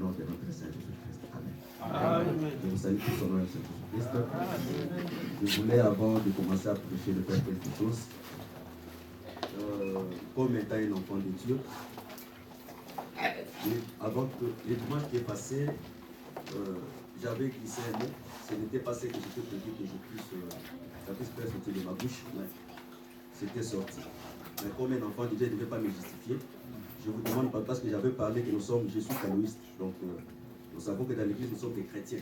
nom de notre Seigneur Jésus-Christ. Amen. Je vous salue tous au nom de Jésus-Christ. Je voulais, avant de commencer à prêcher, de faire quelque chose. Comme étant un enfant de Dieu, avant que le dimanche qui est passé, j'avais glissé un mot. Ce n'était pas ce que j'étais prévu que ça puisse faire sortir de ma bouche, mais c'était sorti. Mais comme un enfant de Dieu, je ne devais pas me justifier. Je vous demande pas, parce que j'avais parlé que nous sommes, je suis canoïste, donc nous savons que dans l'église nous sommes des chrétiens.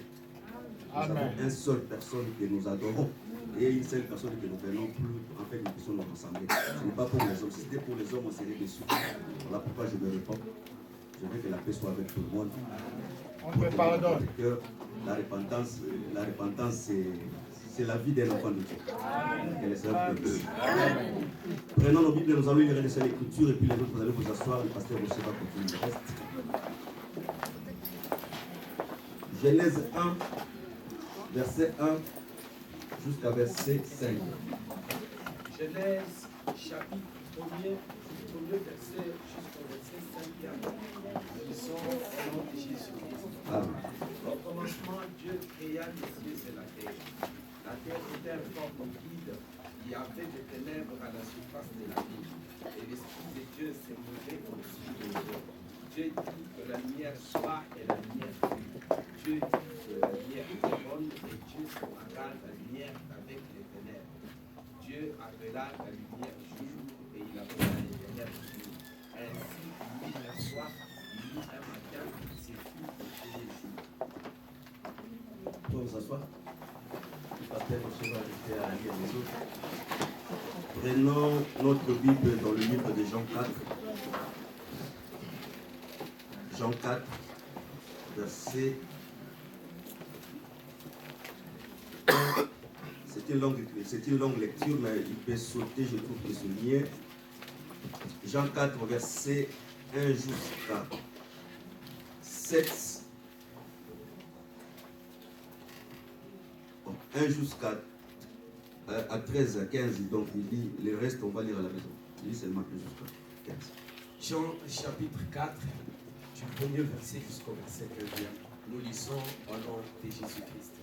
Nous avons une seule personne que nous adorons et une seule personne que nous venons plus, en fait, nous puissions nous rassembler. Ce n'est pas pour les hommes. Si c'était pour les hommes, on serait déçus. Voilà pourquoi je me réponds. Je veux que la paix soit avec tout le monde. On me pardonne. La repentance, c'est la vie d'un enfant de Dieu. Que les sœurs bénissent. Prenons nos Bibles, nous allons lire l'Écriture et puis les autres, vous allez vous asseoir. Le pasteur Rocher va continuer le reste. Genèse 1, verset 1 jusqu'à verset 5. Genèse, chapitre 1er, verset jusqu'au verset 5. Nous sommes au nom de Jésus-Christ. Au commencement, Dieu créa les cieux et la terre. La terre était informe vide. Il y avait des ténèbres à la surface de la vie. Et l'Esprit de Dieu s'est mové au-dessus des eaux. Dieu dit que la lumière soit et la lumière fut. Dieu dit que la lumière est bonne et Dieu séparera la lumière avec les ténèbres. Dieu appela la lumière jour et il appela les ténèbres jour. Ainsi, il mit un soir, il mit un matin, c'est tout le premier jour. Vous pouvez vous asseoir. Le pasteur Rocher va rester à lire les autres. Prenons notre Bible dans le livre de Jean 4. Jean 4, verset. C'est une longue lecture, mais il peut sauter, je trouve que ce lien. Jean 4, verset 1 jusqu'à 7. 1 jusqu'à à 13 à 15, donc il lit, le reste on va lire à la maison. Il lit seulement 1 jusqu'à 15. Jean chapitre 4, du premier verset jusqu'au verset 15. Nous lisons au nom de Jésus-Christ.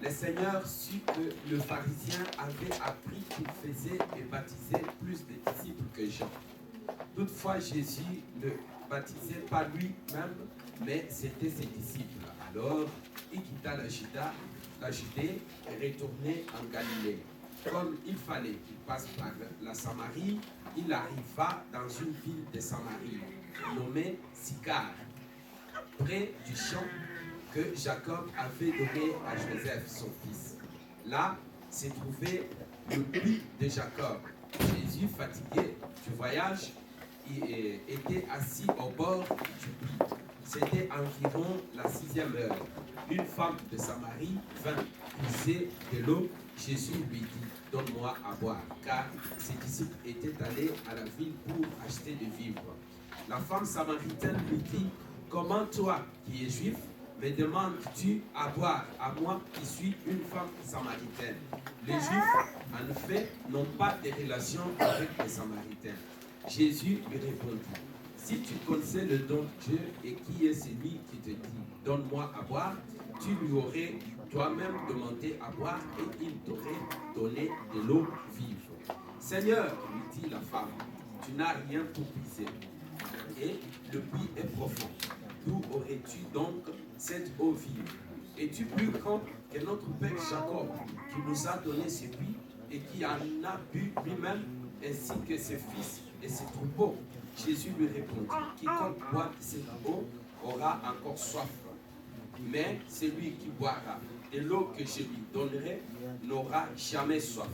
Le Seigneur sut que le pharisien avait appris qu'il faisait et baptisait plus de disciples que Jean. Toutefois, Jésus ne baptisait pas lui-même, mais c'était ses disciples. Alors, il quitta la Judée et retournait en Galilée. Comme il fallait qu'il passe par la Samarie, il arriva dans une ville de Samarie, nommée Sychar, près du champ que Jacob avait donné à Joseph, son fils. Là se trouvait le puits de Jacob. Jésus, fatigué du voyage, était assis au bord du puits. C'était environ la 6e heure. Une femme de Samarie vint puiser de l'eau. Jésus lui dit, donne-moi à boire, car ses disciples étaient allés à la ville pour acheter des vivres. La femme samaritaine lui dit, comment toi, qui es juif, me demandes-tu à boire à moi qui suis une femme samaritaine? Les Juifs, en effet, n'ont pas de relation avec les Samaritains. Jésus lui répondit, si tu connaissais le don de Dieu et qui est celui qui te dit, donne-moi à boire, tu lui aurais toi-même demandé à boire et il t'aurait donné de l'eau vive. Seigneur, lui dit la femme, tu n'as rien pour puiser et le puits est profond. D'où aurais-tu donc cette eau vive? Es-tu plus grand que notre père Jacob, qui nous a donné ce puits et qui en a bu lui-même, ainsi que ses fils et ses troupeaux? Jésus lui répondit, quiconque boit de cette eau aura encore soif. Mais celui qui boira de l'eau que je lui donnerai n'aura jamais soif.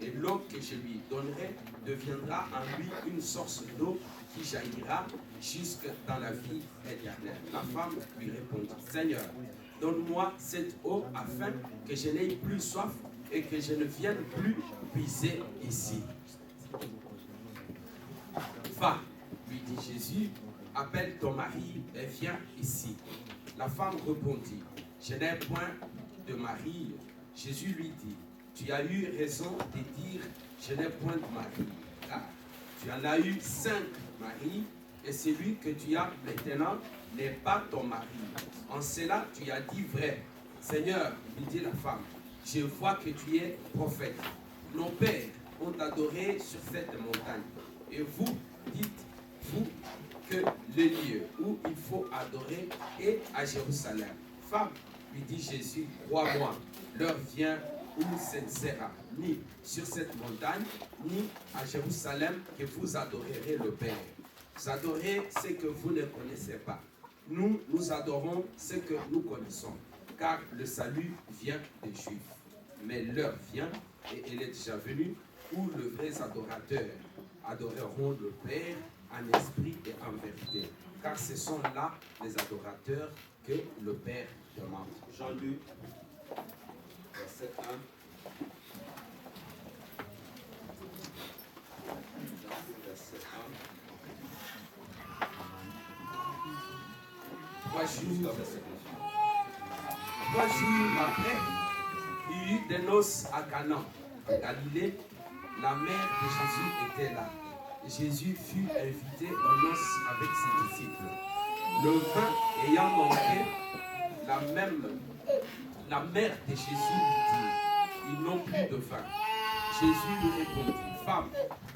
Et l'eau que je lui donnerai deviendra en lui une source d'eau qui jaillira jusque dans la vie éternelle. La femme lui répondit, Seigneur, donne-moi cette eau afin que je n'aie plus soif et que je ne vienne plus puiser ici. Va, lui dit Jésus, appelle ton mari et viens ici. La femme répondit, je n'ai point de mari. Jésus lui dit, tu as eu raison de dire, je n'ai point de mari, car tu en as eu 5 maris, et celui que tu as maintenant n'est pas ton mari. En cela, tu as dit vrai. Seigneur, lui dit la femme, je vois que tu es prophète. Nos pères ont adoré sur cette montagne. Et vous, dites-vous que le lieu où il faut adorer est à Jérusalem. Femme, lui dit Jésus, crois-moi, l'heure vient où ce ne sera ni sur cette montagne, ni à Jérusalem que vous adorerez le Père. Vous adorez ce que vous ne connaissez pas. Nous adorons ce que nous connaissons, car le salut vient des Juifs. Mais l'heure vient, et elle est déjà venue, où les vrais adorateurs adoreront le Père en esprit et en vérité. Car ce sont là les adorateurs que le Père demande. Jean 2, verset 1. Jean 2, verset 1. 3 jours après, il y eut des noces à Cana, en Galilée. La mère de Jésus était là. Jésus fut invité aux noces avec ses disciples. Le vin ayant manqué, la mère de Jésus lui dit, ils n'ont plus de vin. Jésus lui répondit, femme,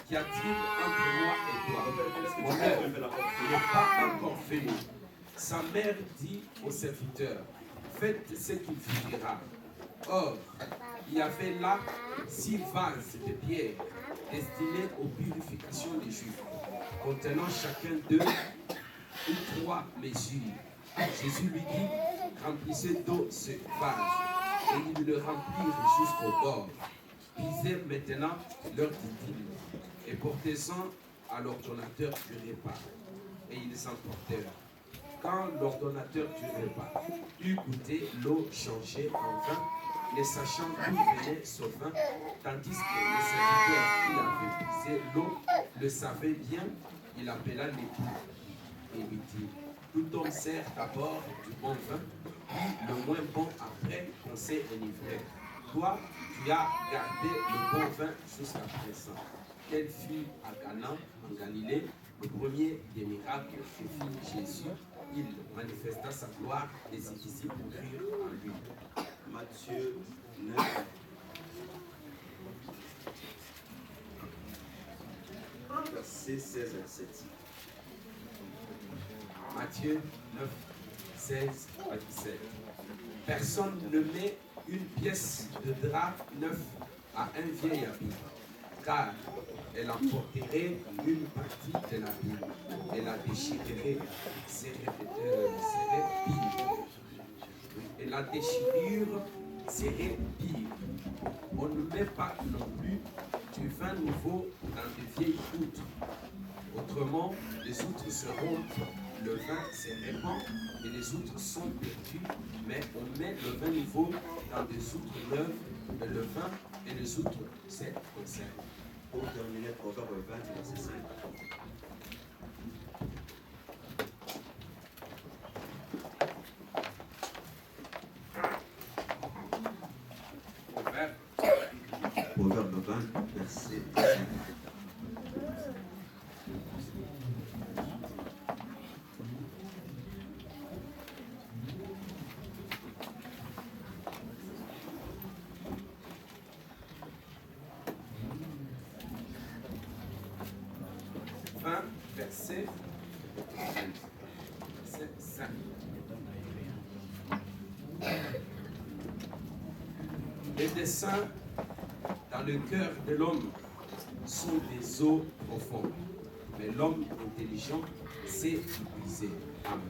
qu'y a-t-il entre moi et toi? Mon heure n'est pas encore venue. Sa mère dit au serviteur, faites ce qu'il vous dira. Or, il y avait là 6 vases de pierre destinés aux purifications des Juifs, contenant chacun d'eux 3 mesures. Jésus lui dit, remplissez d'eau ce vase, et ils le remplirent jusqu'au bord. Pisez maintenant leur dit-il, et portez-en à l'ordonnateur du repas. Et ils s'emportèrent. Quand l'ordonnateur du repas eut goûté l'eau changée en vin, ne sachant d'où venait ce vin, tandis que le serviteur qui avait puisé l'eau le savait bien, il appela l'époux et lui dit, tout homme sert d'abord du bon vin, puis le moins bon après qu'on s'est enivré. Toi, tu as gardé le bon vin jusqu'à présent. Tel fut à Cana, en Galilée, le premier des miracles que fit Jésus. Il manifesta sa gloire et ses disciples crurent en lui. Matthieu 9. Verset 16 à 17. Matthieu 9, 16 à 17. Personne ne met une pièce de drap neuf à un vieil habit, car elle emporterait une partie de l'habit et la déchirerait, serait pire. Et la déchirure serait pire. On ne met pas non plus du vin nouveau dans de vieilles outres. Autrement, les outres se rompent, le vin se répand et les outres sont perdues, mais on met le vin nouveau dans des outres neuves, et le vin et les outres se conservent. Pour terminer, Proverbe 20, verset 5. Proverbe 20, verset 5. Verset 5. Les desseins dans le cœur de l'homme sont des eaux profondes, mais l'homme intelligent sait y puiser. Amen.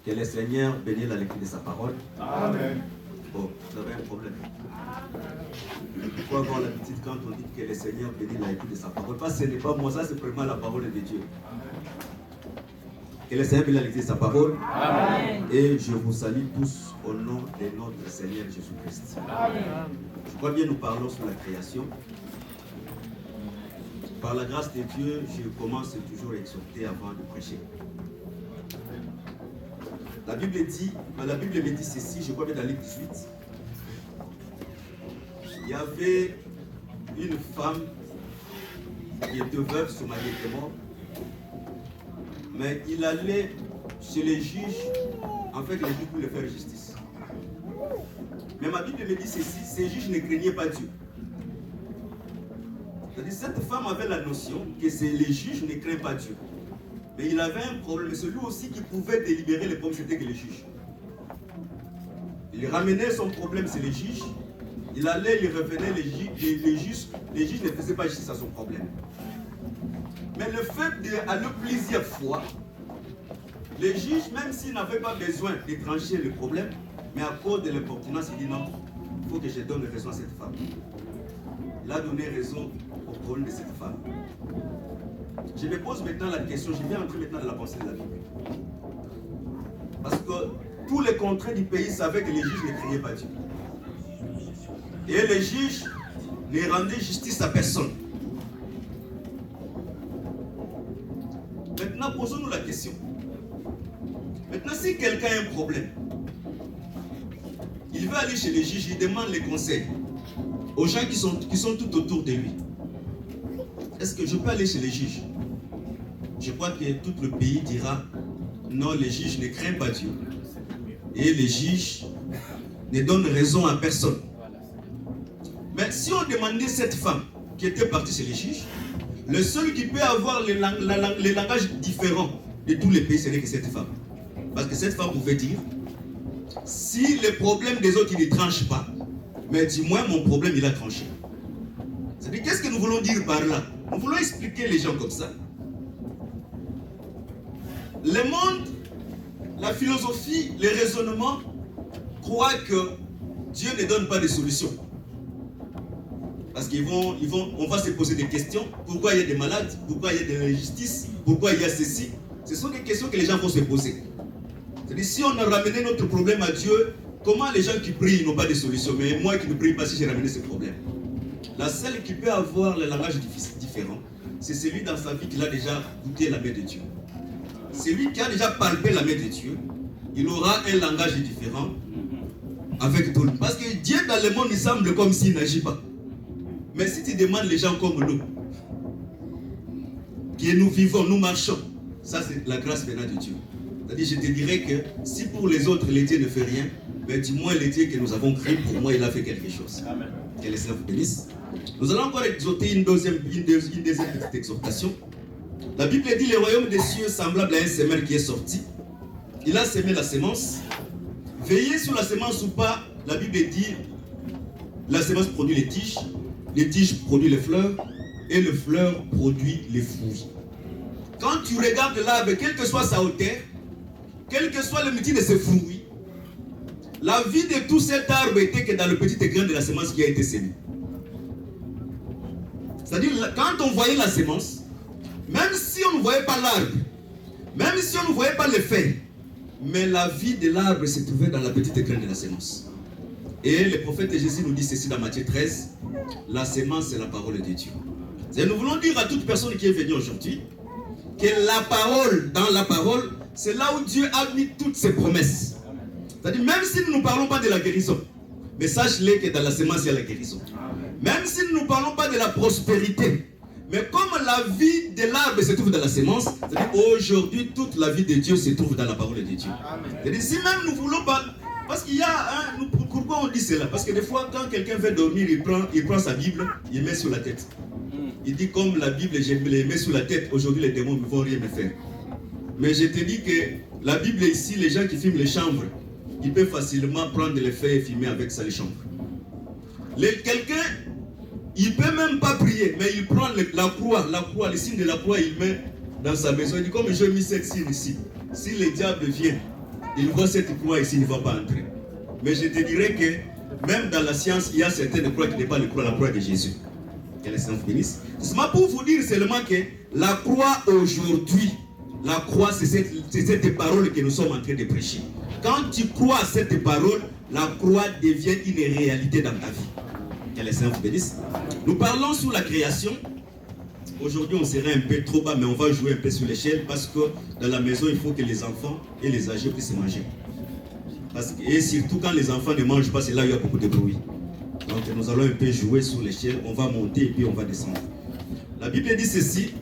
Que le Seigneur bénisse la lecture de sa parole. Amen. Bon, vous avez un problème. Il faut avoir l'habitude quand on dit que le Seigneur bénit la lecture de sa parole. Parce que ce n'est pas moi, ça c'est vraiment la parole de Dieu. Que le Seigneur bénisse la lecture de sa parole. Amen. Et je vous salue tous au nom de notre Seigneur Jésus-Christ. Je crois bien nous parlons sur la création. Par la grâce de Dieu, je commence toujours à exhorter avant de prêcher. La Bible me dit ceci, je crois bien dans le livre 18. Il y avait une femme qui était veuve, son mari était mort. mais il allait chez les juges, en fait, les juges pour leur faire justice. Mais ma Bible me dit ceci, ces juges ne craignaient pas Dieu. C'est-à-dire, cette femme avait la notion que les juges ne craignent pas Dieu. Mais il avait un problème, celui aussi qui pouvait délibérer les problèmes, c'était que les juges. Il ramenait son problème, c'est les juges. Il allait, il revenait, les juges ne faisaient pas justice à son problème. Mais le fait d'aller plusieurs fois, les juges, même s'ils n'avaient pas besoin de trancher le problème, mais à cause de l'importunance, il dit non, il faut que je donne raison à cette femme. Il a donné raison au problème de cette femme. Je me pose maintenant la question, je vais entrer maintenant dans la pensée de la Bible. Parce que tous les contraints du pays savaient que les juges ne craignaient pas Dieu. Et les juges ne rendaient justice à personne. Maintenant, posons-nous la question. Maintenant, si quelqu'un a un problème, il veut aller chez les juges, il demande les conseils aux gens qui sont tout autour de lui. Est-ce que je peux aller chez les juges? Je crois que tout le pays dira non, les juges ne craignent pas Dieu. Et les juges ne donnent raison à personne. Mais si on demandait cette femme qui était partie chez les juges, le seul qui peut avoir les langages différents de tous les pays, ce n'est que cette femme. Parce que cette femme pouvait dire, si les problèmes des autres, ils ne tranchent pas, mais dis-moi, mon problème, il a tranché. C'est-à-dire, qu'est-ce que nous voulons dire par là? Nous voulons expliquer les gens comme ça. Le monde, la philosophie, les raisonnements croient que Dieu ne donne pas de solution. Parce on va se poser des questions. Pourquoi il y a des malades? Pourquoi il y a de l'injustice? Pourquoi il y a ceci? Ce sont des questions que les gens vont se poser. C'est-à-dire, si on a ramené notre problème à Dieu, comment les gens qui prient n'ont pas de solution? Mais moi qui ne prie pas, si j'ai ramené ce problème. La seule qui peut avoir le langage différent, c'est celui dans sa vie qui a déjà goûté la main de Dieu. Celui qui a déjà palpé la main de Dieu, il aura un langage différent avec tout le monde. Parce que Dieu dans le monde, il semble comme s'il n'agit pas. Mais si tu demandes les gens comme nous, que nous vivons, nous marchons, ça c'est la grâce venant de Dieu. C'est-à-dire, je te dirais que si pour les autres, les dieux ne fait rien, mais dis-moi, les dieux que nous avons créés, pour moi, il a fait quelque chose. Amen. Que le Seigneur vous bénisse. Nous allons encore exhorter une deuxième petite exhortation. La Bible dit, le royaume des cieux semblable à un semeur qui est sorti. Il a semé la semence. Veillez sur la semence ou pas, la Bible dit, la semence produit les tiges produisent les fleurs, et le fleur produit les fruits. Quand tu regardes l'arbre, quelle que soit sa hauteur, quel que soit le métier de ses fruits, la vie de tout cet arbre était que dans le petit grain de la semence qui a été sémée. C'est-à-dire, quand on voyait la semence, même si on ne voyait pas l'arbre, même si on ne voyait pas les feuilles, mais la vie de l'arbre se trouvait dans la petite graine de la semence. Et le prophète Jésus nous dit ceci dans Matthieu 13, la semence c'est la parole de Dieu. Et nous voulons dire à toute personne qui est venue aujourd'hui que la parole, dans la parole, c'est là où Dieu a mis toutes ses promesses. C'est-à-dire, même si nous ne parlons pas de la guérison, mais sache-le que dans la semence, il y a la guérison. Même si nous ne parlons pas de la prospérité, mais comme la vie de l'arbre se trouve dans la semence, c'est-à-dire aujourd'hui, toute la vie de Dieu se trouve dans la parole de Dieu. C'est-à-dire, si même nous voulons pas... Parce qu'il y a pourquoi on dit cela? Parce que des fois, quand quelqu'un veut dormir, il prend sa Bible, il met sur la tête. Il dit, comme la Bible, je me les mets sur la tête, aujourd'hui les démons ne vont rien me faire. Mais je te dis que la Bible ici, les gens qui filment les chambres, ils peuvent facilement prendre les feuilles et filmer avec ça les chambres. Quelqu'un, il ne peut même pas prier, mais il prend la croix, le signe de la croix, il met dans sa maison. Il dit, comme j'ai mis cette signe ici, si le diable vient, il voit cette croix ici, il ne va pas entrer. Mais je te dirais que même dans la science, il y a certaines croix qui n'est pas la croix de Jésus. Que le Seigneur vous bénisse. C'est pour vous dire seulement que la croix aujourd'hui, la croix c'est cette parole que nous sommes en train de prêcher. Quand tu crois à cette parole, la croix devient une réalité dans ta vie. Que le Seigneur vous bénisse. Nous parlons sur la création. Aujourd'hui on serait un peu trop bas, mais on va jouer un peu sur l'échelle parce que dans la maison il faut que les enfants et les âgés puissent manger. Et surtout quand les enfants ne mangent pas, c'est là où il y a beaucoup de bruit. Donc nous allons un peu jouer sur l'échelle, on va monter et puis on va descendre. La Bible dit ceci.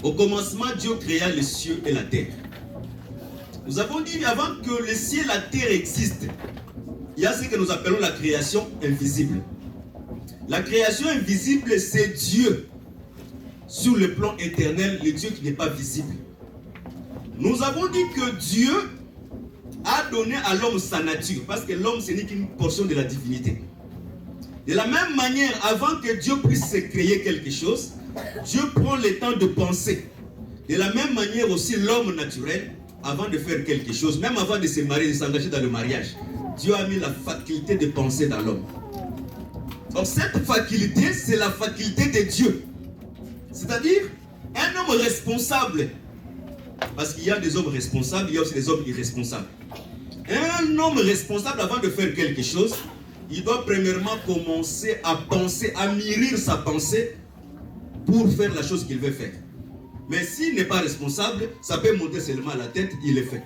Au commencement, Dieu créa les cieux et la terre. Nous avons dit avant que le ciel et la terre existent, il y a ce que nous appelons la création invisible. La création invisible, c'est Dieu sur le plan éternel, le Dieu qui n'est pas visible. Nous avons dit que Dieu a donné à l'homme sa nature, parce que l'homme, ce n'est qu'une portion de la divinité. De la même manière, avant que Dieu puisse créer quelque chose, Dieu prend le temps de penser. De la même manière aussi, l'homme naturel, avant de faire quelque chose, même avant de se marier, de s'engager dans le mariage, Dieu a mis la faculté de penser dans l'homme. Donc cette faculté, c'est la faculté de Dieu. C'est-à-dire, un homme responsable, parce qu'il y a des hommes responsables, il y a aussi des hommes irresponsables. Un homme responsable, avant de faire quelque chose, il doit premièrement commencer à penser, à mûrir sa pensée pour faire la chose qu'il veut faire. Mais s'il n'est pas responsable, ça peut monter seulement à la tête, il le fait.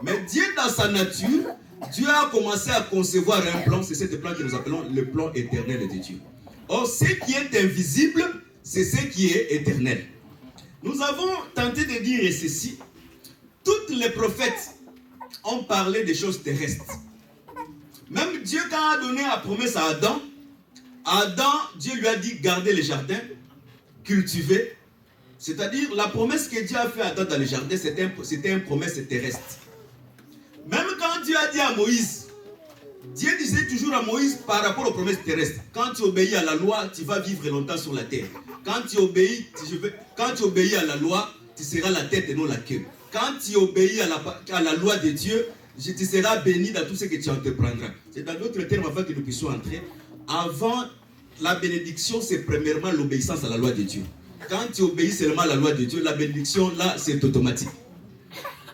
Mais Dieu, dans sa nature, Dieu a commencé à concevoir un plan, c'est ce plan que nous appelons le plan éternel de Dieu. Or, ce qui est invisible, c'est ce qui est éternel. Nous avons tenté de dire ceci. Tous les prophètes ont parlé des choses terrestres. Même Dieu, quand il a donné la promesse à Adam, Dieu lui a dit garder le jardin, cultiver. C'est-à-dire, la promesse que Dieu a fait à Adam dans le jardin, c'était une promesse terrestre. Même quand Dieu a dit à Moïse, Dieu disait toujours à Moïse par rapport aux promesses terrestres, quand tu obéis à la loi, tu vas vivre longtemps sur la terre. Quand tu obéis à la loi, tu seras la tête et non la queue. Quand tu obéis à la loi de Dieu, tu seras béni dans tout ce que tu entreprendras. C'est dans d'autres termes, avant que nous puissions entrer. Avant la bénédiction, c'est premièrement l'obéissance à la loi de Dieu. Quand tu obéis seulement à la loi de Dieu, la bénédiction, là, c'est automatique.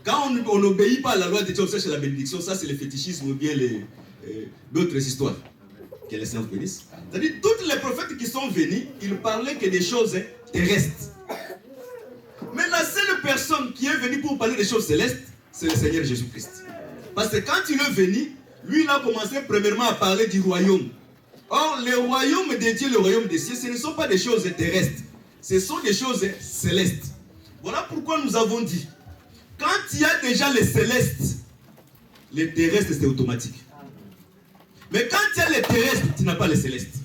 Quand on n'obéit pas à la loi de Dieu, on cherche la bénédiction, ça c'est le fétichisme ou bien d'autres histoires. Que les saints bénissent. C'est-à-dire, tous les prophètes qui sont venus, ils parlaient que des choses terrestres. Mais la seule personne qui est venue pour parler des choses célestes, c'est le Seigneur Jésus-Christ. Parce que quand il est venu, lui, il a commencé premièrement à parler du royaume. Or, le royaume de Dieu, le royaume des cieux, ce ne sont pas des choses terrestres. Ce sont des choses célestes. Voilà pourquoi nous avons dit, quand il y a déjà les célestes, les terrestres, c'est automatique. Mais quand il y a les terrestres, tu n'as pas les célestes.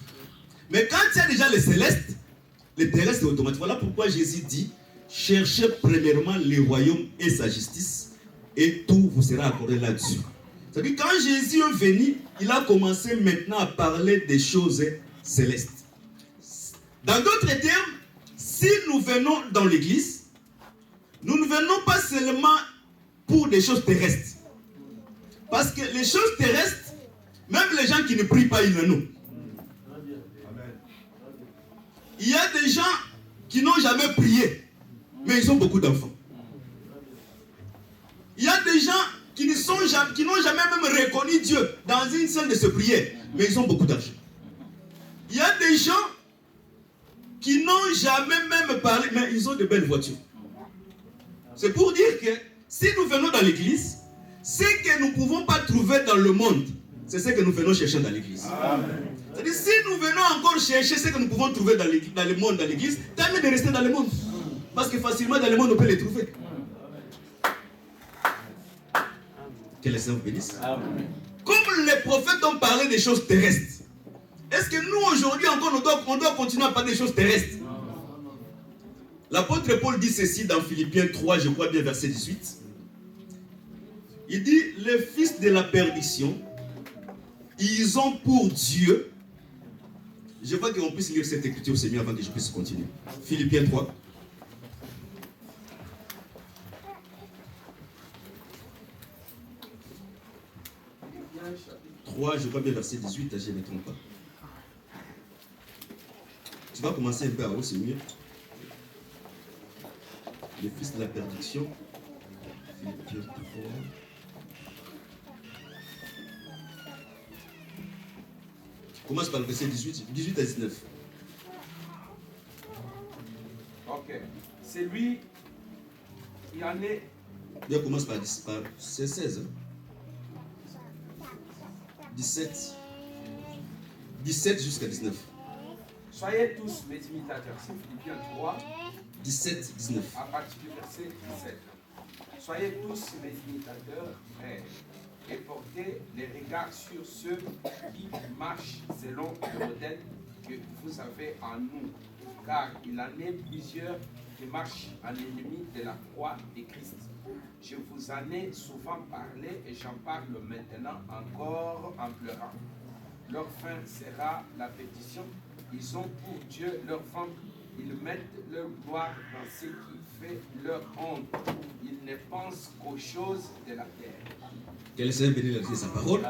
Mais quand il y a déjà les célestes, les terrestres, c'est automatique. Voilà pourquoi Jésus dit, cherchez premièrement le royaume et sa justice, et tout vous sera accordé là-dessus. C'est-à-dire, quand Jésus est venu, il a commencé maintenant à parler des choses célestes. Dans d'autres termes, si nous venons dans l'église, nous ne venons pas seulement pour des choses terrestres. Parce que les choses terrestres, même les gens qui ne prient pas, ils en ont. Il y a des gens qui n'ont jamais prié, mais ils ont beaucoup d'enfants. Il y a des gens qui n'ont jamais même reconnu Dieu dans une salle de prière, mais ils ont beaucoup d'argent. Il y a des gens qui n'ont jamais même parlé, mais ils ont de belles voitures. C'est pour dire que si nous venons dans l'église, ce que nous ne pouvons pas trouver dans le monde, c'est ce que nous venons chercher dans l'église. C'est-à-dire, si nous venons encore chercher ce que nous pouvons trouver dans le monde, dans l'église, tant mieux de rester dans le monde. Parce que facilement dans le monde, on peut les trouver. Que les saints vous bénissent. Comme les prophètes ont parlé des choses terrestres, est-ce que nous aujourd'hui encore, on doit continuer à parler des choses terrestres? L'apôtre Paul dit ceci dans Philippiens 3, je crois bien, verset 18. Il dit, les fils de la perdition, ils ont pour Dieu. Je veux qu'on puisse lire cette écriture, Seigneur, avant que je puisse continuer. Philippiens 3. Je crois bien, verset 18, je ne me trompe pas. Tu vas commencer un peu à haut, c'est mieux. Les fils de la perdition. Philippiens 3. Commence par le verset 18 à 19. Ok. C'est lui, il en est. Bien, commence par 16. Hein? 17 jusqu'à 19. Soyez tous mes imitateurs. C'est Philippiens 3, 17-19. À partir du verset 17. Soyez tous mes imitateurs, frères, et portez les regards sur ceux qui marchent selon le modèle que vous avez en nous. Car il en est plusieurs qui marchent en ennemi de la croix de Christ. Je vous en ai souvent parlé et j'en parle maintenant encore en pleurant. Leur fin sera la pétition. Ils ont pour Dieu leur ventre. Ils mettent leur gloire dans ce qui fait leur honte. Ils ne pensent qu'aux choses de la terre. Que le Seigneur bénisse sa parole.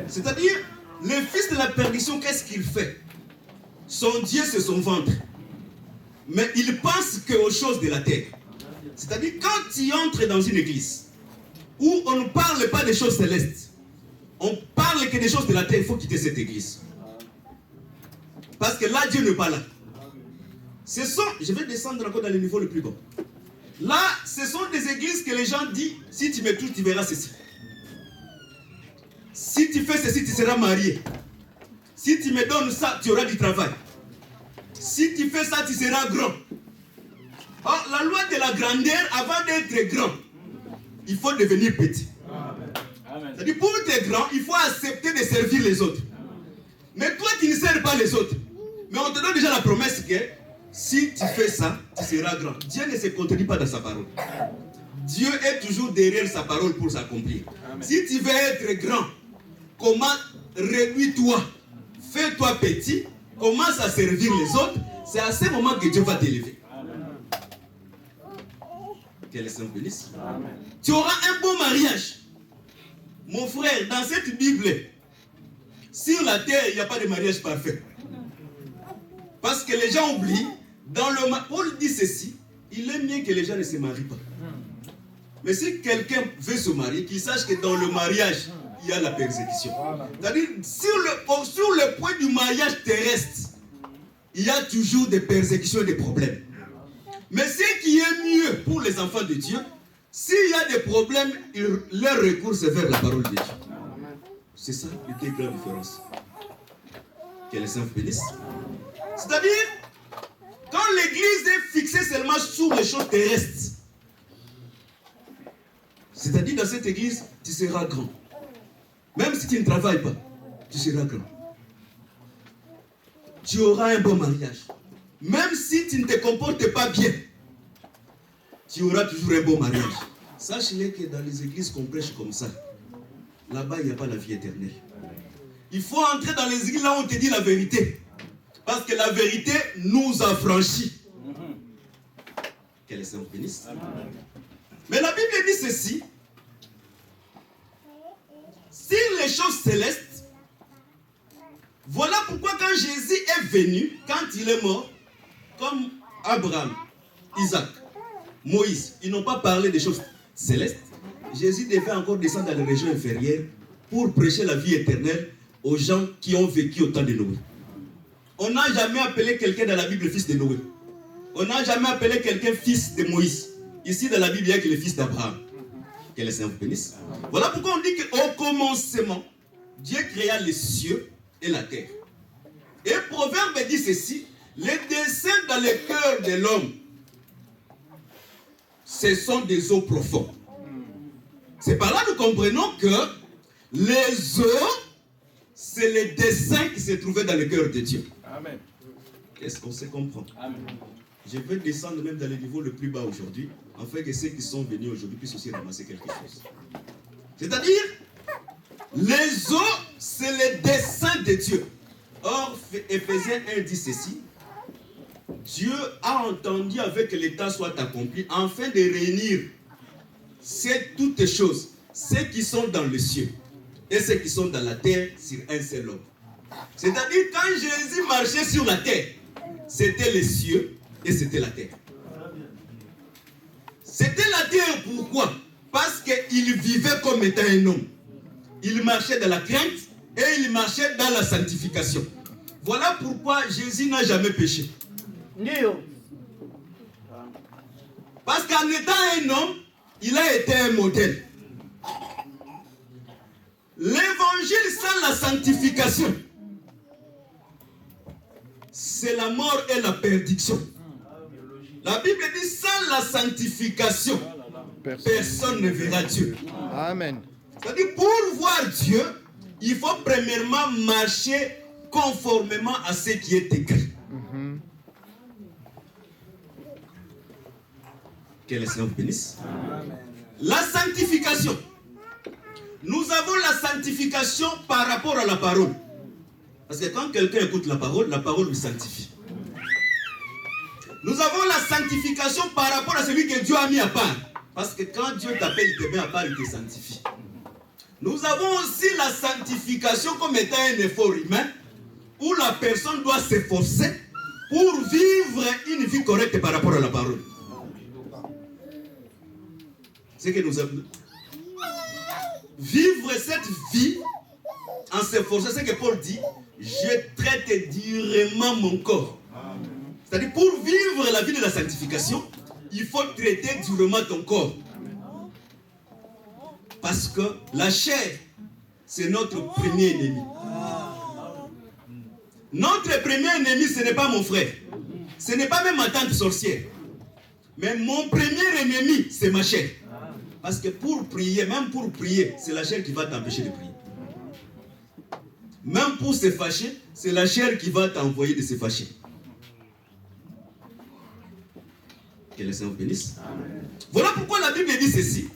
C'est-à-dire, le fils de la perdition, qu'est-ce qu'il fait? Son Dieu, c'est son ventre. Mais il pense qu'aux choses de la terre. C'est-à-dire, quand tu entres dans une église où on ne parle pas des choses célestes, on parle que des choses de la terre, il faut quitter cette église. Parce que là, Dieu n'est pas là. Ce sont, je vais descendre encore dans le niveau le plus bas. Là, ce sont des églises que les gens disent, si tu me touches, tu verras ceci. Si tu fais ceci, tu seras marié. Si tu me donnes ça, tu auras du travail. Si tu fais ça, tu seras grand. Or, la loi de la grandeur, avant d'être grand, il faut devenir petit. C'est-à-dire, pour être grand, il faut accepter de servir les autres. Mais toi, tu ne sers pas les autres. Mais on te donne déjà la promesse que si tu fais ça, tu seras grand. Dieu ne se contredit pas dans sa parole. Dieu est toujours derrière sa parole pour s'accomplir. Si tu veux être grand, comment réduis-toi, fais-toi petit, commence à servir les autres. C'est à ce moment que Dieu va t'élever. Que le Seigneur bénisse. Tu auras un bon mariage. Mon frère, dans cette Bible, sur la terre, il n'y a pas de mariage parfait. Parce que les gens oublient, Paul dit ceci, il est mieux que les gens ne se marient pas. Mais si quelqu'un veut se marier, qu'il sache que dans le mariage, il y a la persécution. C'est-à-dire, sur le point du mariage terrestre, il y a toujours des persécutions et des problèmes. Mais ce qui est mieux pour les enfants de Dieu, s'il y a des problèmes, leur recours c'est vers la parole de Dieu. C'est ça la grande différence. Que les saints bénissent. C'est-à-dire, quand l'église est fixée seulement sur les choses terrestres, c'est-à-dire dans cette église, tu seras grand. Même si tu ne travailles pas, tu seras grand. Tu auras un bon mariage. Même si tu ne te comportes pas bien, tu auras toujours un bon mariage. Sache-le que dans les églises qu'on prêche comme ça, là-bas, il n'y a pas la vie éternelle. Il faut entrer dans les églises là où on te dit la vérité. Parce que la vérité nous affranchit. Que les saints bénissent. Mais la Bible dit ceci. Sur les choses célestes, voilà pourquoi quand Jésus est venu, quand il est mort, comme Abraham, Isaac, Moïse, ils n'ont pas parlé des choses célestes. Jésus devait encore descendre dans les régions inférieures pour prêcher la vie éternelle aux gens qui ont vécu au temps de Noé. On n'a jamais appelé quelqu'un dans la Bible fils de Noé. On n'a jamais appelé quelqu'un fils de Moïse. Ici dans la Bible, il n'y a que le fils d'Abraham. Que les saints vous bénissent. Voilà pourquoi on dit qu'au commencement, Dieu créa les cieux et la terre. Et Proverbe dit ceci, les desseins dans le cœur de l'homme, ce sont des eaux profondes. C'est par là que nous comprenons que les eaux, c'est les desseins qui se trouvaient dans le cœur de Dieu. Amen. Est-ce qu'on se comprend? Amen. Je vais descendre même dans le niveau le plus bas aujourd'hui, afin que ceux qui sont venus aujourd'hui puissent aussi ramasser quelque chose. C'est-à-dire, les eaux, c'est les desseins de Dieu. Or, Éphésiens 1 dit ceci, Dieu a entendu avec que l'état soit accompli, afin de réunir toutes choses, ceux qui sont dans le ciel et ceux qui sont dans la terre, sur un seul homme. C'est-à-dire, quand Jésus marchait sur la terre, c'était les cieux et c'était la terre. C'était la terre pourquoi? Parce qu'il vivait comme étant un homme. Il marchait dans la crainte et il marchait dans la sanctification. Voilà pourquoi Jésus n'a jamais péché. Parce qu'en étant un homme, il a été un modèle. L'évangile sans la sanctification, c'est la mort et la perdition. La Bible dit, sans la sanctification, personne ne verra Dieu. Amen. C'est-à-dire, pour voir Dieu, il faut premièrement marcher conformément à ce qui est écrit. Que le Seigneur vous bénisse. La sanctification. Nous avons la sanctification par rapport à la parole. Parce que quand quelqu'un écoute la parole le sanctifie. Nous avons la sanctification par rapport à celui que Dieu a mis à part. Parce que quand Dieu t'appelle, il te met à part, il te sanctifie. Nous avons aussi la sanctification comme étant un effort humain où la personne doit s'efforcer pour vivre une vie correcte par rapport à la parole. C'est que nous avons... Vivre cette vie en s'efforçant, c'est que Paul dit, je traite durement mon corps. C'est-à-dire, pour vivre la vie de la sanctification, il faut traiter durement ton corps. Parce que la chair, c'est notre premier ennemi. Notre premier ennemi, ce n'est pas mon frère. Ce n'est pas même ma tante sorcière. Mais mon premier ennemi, c'est ma chair. Parce que pour prier, même pour prier, c'est la chair qui va t'empêcher de prier. Même pour se fâcher, c'est la chair qui va t'envoyer de se fâcher. Que le Seigneur vous bénisse. Voilà pourquoi la Bible dit ceci.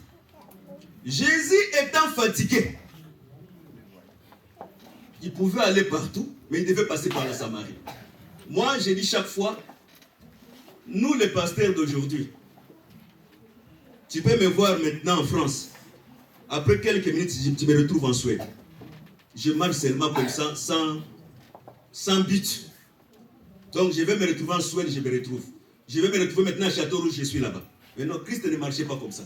Jésus étant fatigué, il pouvait aller partout, mais il devait passer par la Samarie. Moi, j'ai dit chaque fois, nous les pasteurs d'aujourd'hui, tu peux me voir maintenant en France. Après quelques minutes, tu me retrouves en Suède. Je marche seulement comme ça, sans but. Donc je vais me retrouver en Suède, je me retrouve. Je vais me retrouver maintenant à Châteaurouge, je suis là-bas. Mais non, Christ ne marchait pas comme ça.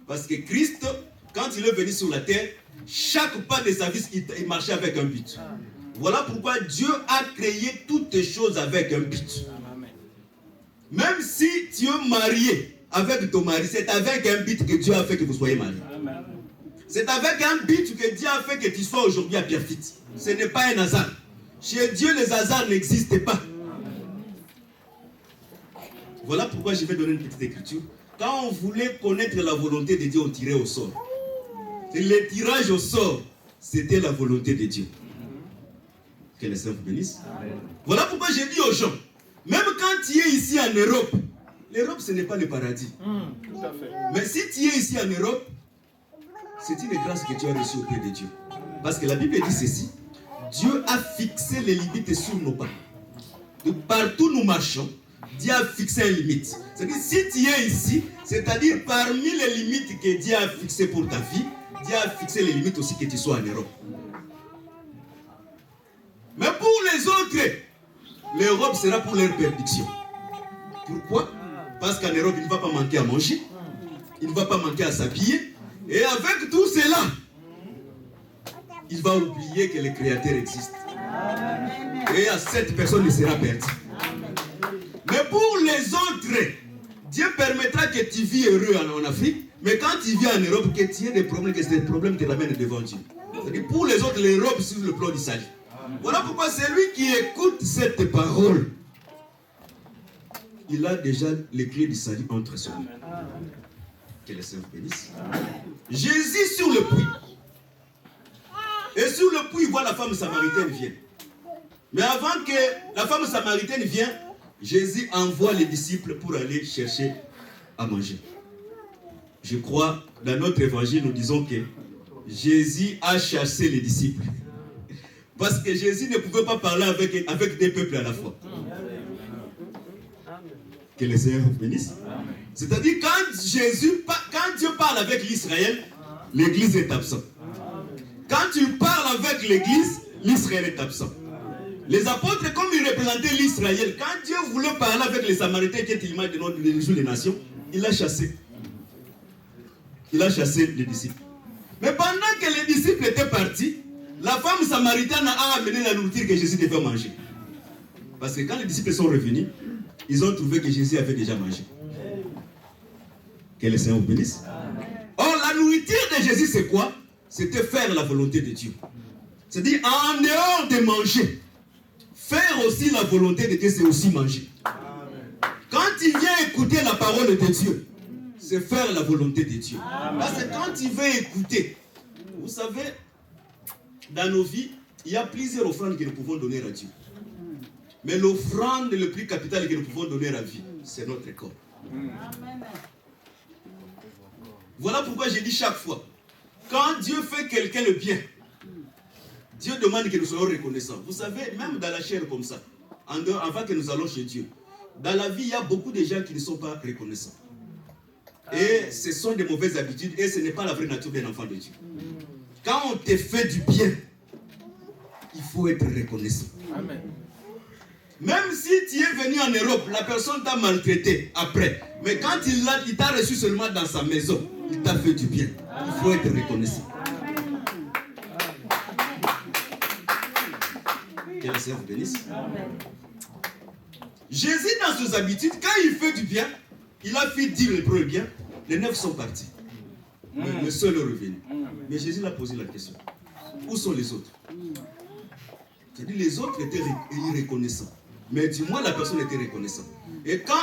Parce que Christ, quand il est venu sur la terre, chaque pas de sa vie, il marchait avec un but. Voilà pourquoi Dieu a créé toutes les choses avec un but. Même si tu es marié avec ton mari, c'est avec un but que Dieu a fait que vous soyez mariés. C'est avec un but que Dieu a fait que tu sois aujourd'hui à Pierrefitte. Ce n'est pas un hasard. Chez Dieu, les hasards n'existent pas. Voilà pourquoi je vais donner une petite écriture. Quand on voulait connaître la volonté de Dieu, on tirait au sort. Le tirage au sort, c'était la volonté de Dieu. Que le Seigneur vous bénisse. Voilà pourquoi j'ai dit aux gens, même quand tu es ici en Europe, l'Europe ce n'est pas le paradis. Tout à fait. Mais si tu es ici en Europe, c'est une grâce que tu as reçue auprès de Dieu. Parce que la Bible dit ceci, Dieu a fixé les limites sur nos pas. De partout nous marchons, Dieu a fixé une limite. C'est-à-dire, si tu es ici, c'est-à-dire parmi les limites que Dieu a fixées pour ta vie, Dieu a fixé les limites aussi que tu sois en Europe. Mais pour les autres, l'Europe sera pour leur perdition. Pourquoi? Parce qu'en Europe, il ne va pas manquer à manger, il ne va pas manquer à s'habiller, et avec tout cela, il va oublier que le Créateur existe. Et à cette personne, il sera perdu. Mais pour les autres, Dieu permettra que tu vis heureux en Afrique, mais quand tu vis en Europe, que tu aies des problèmes, que ces problèmes te ramènent devant Dieu. C'est-à-dire pour les autres, l'Europe sur le plan du salut. Voilà pourquoi celui qui écoute cette parole, il a déjà les clés du salut entre ses mains. Que le Seigneur vous bénisse. Jésus sur le puits. Et sur le puits, il voit la femme samaritaine vient. Mais avant que la femme samaritaine vienne, Jésus envoie les disciples pour aller chercher à manger. Je crois, dans notre évangile, nous disons que Jésus a chassé les disciples. Parce que Jésus ne pouvait pas parler avec des peuples à la fois. Que le Seigneur vous bénisse. C'est-à-dire, quand Dieu parle avec l'Israël, l'Église est absente. Quand tu parles avec l'Église, l'Israël est absent. Les apôtres, comme ils représentaient l'Israël, quand Dieu voulait parler avec les Samaritains qui étaient l'image de notre jour des nations, il a chassé. Il a chassé les disciples. Mais pendant que les disciples étaient partis, la femme samaritaine a amené la nourriture que Jésus devait manger. Parce que quand les disciples sont revenus, ils ont trouvé que Jésus avait déjà mangé. Que le Seigneur vous bénisse. Or, la nourriture de Jésus, c'est quoi? C'était faire la volonté de Dieu. C'est-à-dire, en dehors de manger, faire aussi la volonté de Dieu, c'est aussi manger. Quand tu viens écouter la parole de Dieu, c'est faire la volonté de Dieu. Parce que quand tu veux écouter, vous savez, dans nos vies, il y a plusieurs offrandes que nous pouvons donner à Dieu. Mais l'offrande le plus capitale que nous pouvons donner à vie, c'est notre corps. Voilà pourquoi je dis chaque fois, quand Dieu fait quelqu'un le bien, Dieu demande que nous soyons reconnaissants. Vous savez, même dans la chair comme ça, avant que nous allons chez Dieu, dans la vie, il y a beaucoup de gens qui ne sont pas reconnaissants. Et ce sont des mauvaises habitudes et ce n'est pas la vraie nature d'un enfant de Dieu. Quand on te fait du bien, il faut être reconnaissant. Amen. Même si tu es venu en Europe, la personne t'a maltraité après. Mais quand il t'a reçu seulement dans sa maison, il t'a fait du bien. Il faut être reconnaissant. Que le Seigneur vous bénisse. Jésus, dans ses habitudes, quand il fait du bien, il a fait dire le premier bien, les 9 sont partis. Le seul est revenu. Mais Jésus l'a posé la question. Où sont les autres? J'ai dit, les autres étaient irreconnaissants. Mais du moins, la personne était reconnaissante. Et quand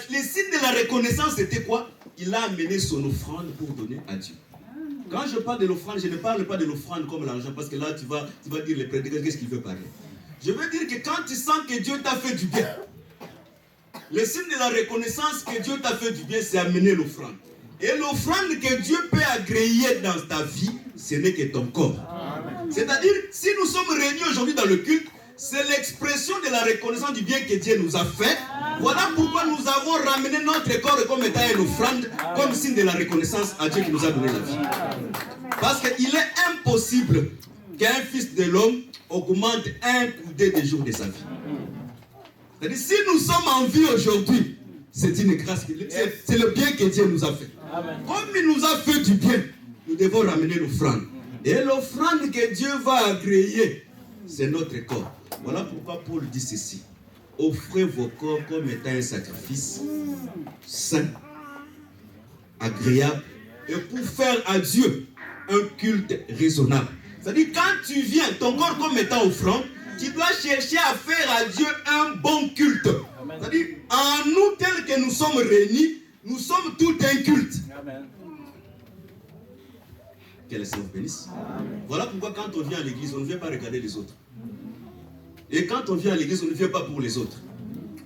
les signes de la reconnaissance, c'était quoi? Il a amené son offrande pour donner à Dieu. Quand je parle de l'offrande, je ne parle pas de l'offrande comme l'argent, parce que là, tu vas dire les prédicateurs, qu'est-ce qu'il veut parler? Je veux dire que quand tu sens que Dieu t'a fait du bien, le signe de la reconnaissance que Dieu t'a fait du bien, c'est amener l'offrande. Et l'offrande que Dieu peut agréer dans ta vie, ce n'est que ton corps. C'est-à-dire, si nous sommes réunis aujourd'hui dans le culte, c'est l'expression de la reconnaissance du bien que Dieu nous a fait. Voilà pourquoi nous avons ramené notre corps comme étant une offrande, comme signe de la reconnaissance à Dieu qui nous a donné la vie. Parce qu'il est impossible qu'un fils de l'homme augmente un coudée des jours de sa vie. C'est-à-dire, si nous sommes en vie aujourd'hui, c'est une grâce, c'est le bien que Dieu nous a fait. Comme il nous a fait du bien, nous devons ramener l'offrande. Et l'offrande que Dieu va agréer, c'est notre corps. Voilà pourquoi Paul dit ceci. Offrez vos corps comme étant un sacrifice saint, agréable, et pour faire à Dieu un culte raisonnable. C'est-à-dire, quand tu viens, ton corps comme étant offrande, tu dois chercher à faire à Dieu un bon culte. C'est-à-dire, en nous tels que nous sommes réunis, nous sommes tout un culte. Amen. Que le Seigneur vous bénisse. Voilà pourquoi quand on vient à l'église, on ne vient pas regarder les autres. Et quand on vient à l'église, on ne vient pas pour les autres.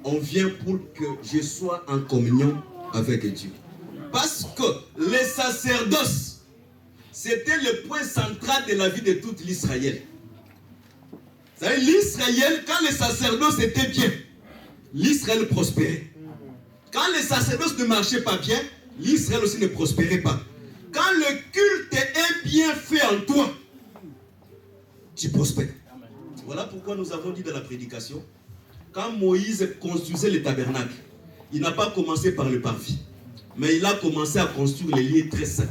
On vient pour que je sois en communion avec Dieu. Parce que le sacerdoce, c'était le point central de la vie de toute l'Israël. C'est-à-dire, l'Israël, quand le sacerdoce était bien, l'Israël prospérait. Quand le sacerdoce ne marchait pas bien, l'Israël aussi ne prospérait pas. Quand le culte est bien fait en toi, tu prospères. Voilà pourquoi nous avons dit dans la prédication, quand Moïse construisait le tabernacle, il n'a pas commencé par le parvis, mais il a commencé à construire les lieux très saints.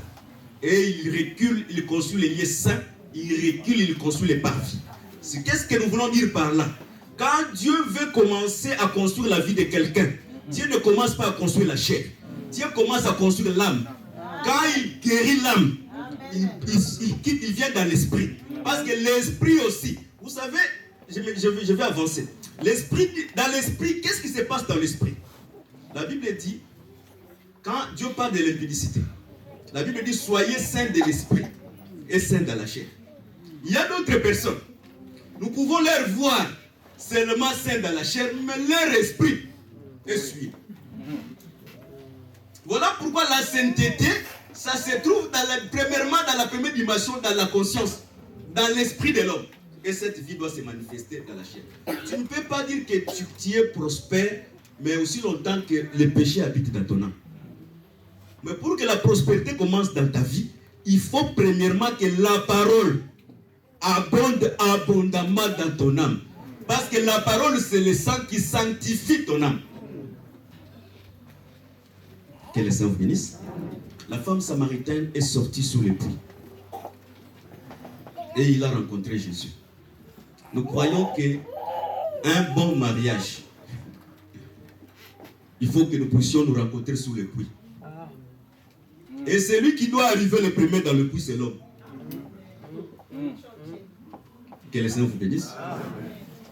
Et il recule, il construit les lieux saints, il recule, il construit les parvis. Qu'est-ce que nous voulons dire par là? Quand Dieu veut commencer à construire la vie de quelqu'un, Dieu ne commence pas à construire la chair. Dieu commence à construire l'âme. Quand il guérit l'âme, il vient dans l'esprit. Parce que l'esprit aussi, vous savez, je vais avancer. Dans l'esprit, qu'est-ce qui se passe dans l'esprit? La Bible dit, quand Dieu parle de l'impudicité, la Bible dit, soyez saints de l'esprit et saints dans la chair. Il y a d'autres personnes, nous pouvons leur voir seulement saints dans la chair, mais leur esprit est suivi. Voilà pourquoi la sainteté, ça se trouve premièrement dans la première dimension, dans la conscience, dans l'esprit de l'homme. Et cette vie doit se manifester dans la chair. Tu ne peux pas dire que tu es prospère, mais aussi longtemps que le péché habite dans ton âme. Mais pour que la prospérité commence dans ta vie, il faut premièrement que la parole abonde abondamment dans ton âme. Parce que la parole, c'est le sang qui sanctifie ton âme. Que le Seigneur vous bénisse. La femme samaritaine est sortie sous le puits. Et il a rencontré Jésus. Nous croyons qu'un bon mariage, il faut que nous puissions nous rencontrer sous le puits. Et celui qui doit arriver le premier dans le puits, c'est l'homme. Que le Seigneur vous bénisse.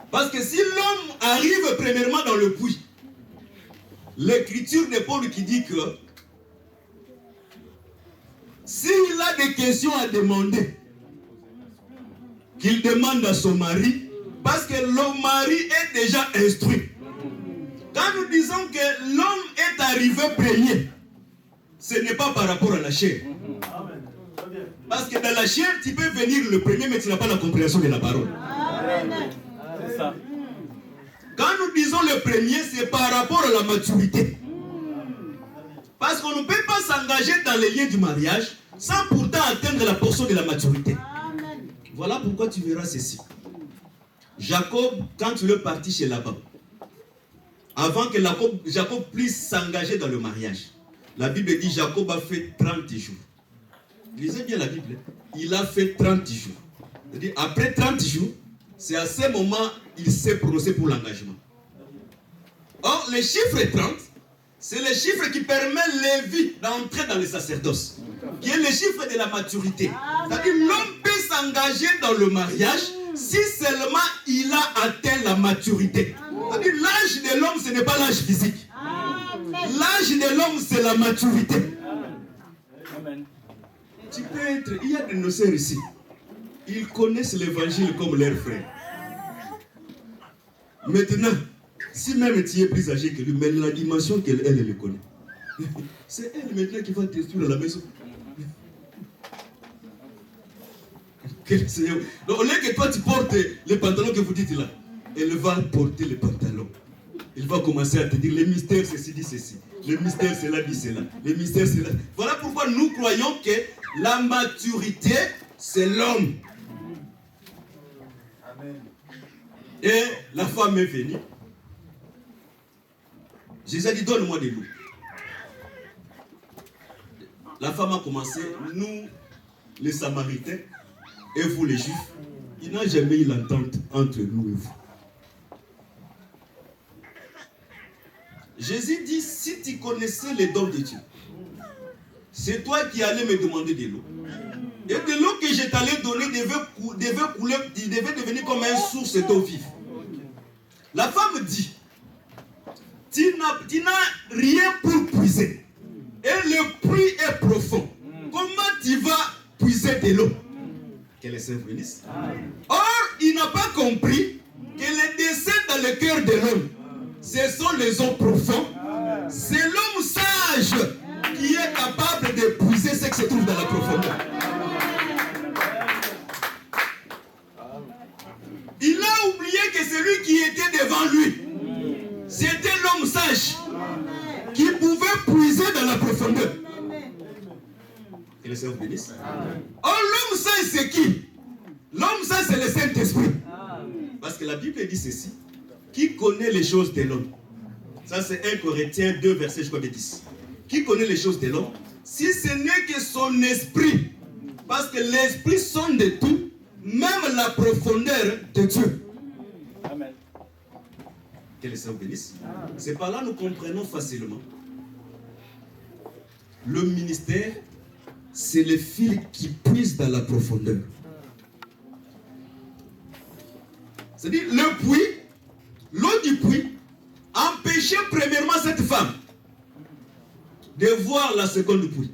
Parce que si l'homme arrive premièrement dans le puits, l'écriture de Paul qui dit que s'il a des questions à demander, qu'il demande à son mari, parce que le mari est déjà instruit. Quand nous disons que l'homme est arrivé premier, ce n'est pas par rapport à la chair. Parce que dans la chair, tu peux venir le premier, mais tu n'as pas la compréhension de la parole. C'est ça. Quand nous disons le premier, c'est par rapport à la maturité. Parce qu'on ne peut pas s'engager dans les liens du mariage sans pourtant atteindre la portion de la maturité. Voilà pourquoi tu verras ceci. Jacob, quand il est parti chez Laban, avant que Jacob puisse s'engager dans le mariage, la Bible dit Jacob a fait 30 jours. Lisez bien la Bible. Il a fait 30 jours. C'est-à-dire, après 30 jours, c'est à ce moment qu'il s'est prononcé pour l'engagement. Or, le chiffre 30, c'est le chiffre qui permet Lévi d'entrer dans le sacerdoce, qui est le chiffre de la maturité. C'est-à-dire, l'homme peut s'engager dans le mariage si seulement il a atteint la maturité. C'est-à-dire, l'âge de l'homme, ce n'est pas l'âge physique. L'âge de l'homme, c'est la maturité. Amen. Tu peux être, il y a des noceurs ici. Ils connaissent l'évangile comme leur frère. Maintenant, si même tu es plus âgé que lui, mais la dimension qu'elle elle le connaît, c'est elle maintenant qui va t'instruire à la maison. Donc, au lieu que toi tu portes les pantalons que vous dites là, elle va porter les pantalons. Il va commencer à te dire les mystères, ceci dit ceci. Le mystère, cela dit cela. Le mystère, cela. Voilà pourquoi nous croyons que la maturité, c'est l'homme. Et la femme est venue. Jésus a dit, donne-moi des loups. La femme a commencé, nous, les Samaritains, et vous, les Juifs, il n'y a jamais eu l'entente entre nous et vous. Jésus dit, si tu connaissais les dons de Dieu, c'est toi qui allais me demander de l'eau. Et de l'eau que je t'allais donner devait couler, devait devenir comme une source d'eau vive. La femme dit, tu n'as rien pour puiser. Et le puits est profond. Comment tu vas puiser de l'eau? Qu'elle est sainte bénisse. Or, il n'a pas compris que le dessein dans le cœur de l'homme, ce sont les eaux profondes. C'est l'homme sage qui est capable de puiser ce qui se trouve dans la profondeur. Il a oublié que celui qui était devant lui, c'était l'homme sage qui pouvait puiser dans la profondeur. Que le Seigneur bénisse. Or, l'homme sage, c'est qui? L'homme sage, c'est le Saint-Esprit. Parce que la Bible dit ceci. Qui connaît les choses de l'homme? Ça, c'est 1 Corinthiens 2, verset, je crois, 10. Qui connaît les choses de l'homme? Si ce n'est que son esprit. Parce que l'esprit sonde de tout, même la profondeur de Dieu. Amen. Que le Seigneur bénisse. C'est par là que nous comprenons facilement. Le ministère, c'est le fil qui puise dans la profondeur. C'est-à-dire, le puits, l'eau du puits, empêchait premièrement cette femme de voir la seconde puits.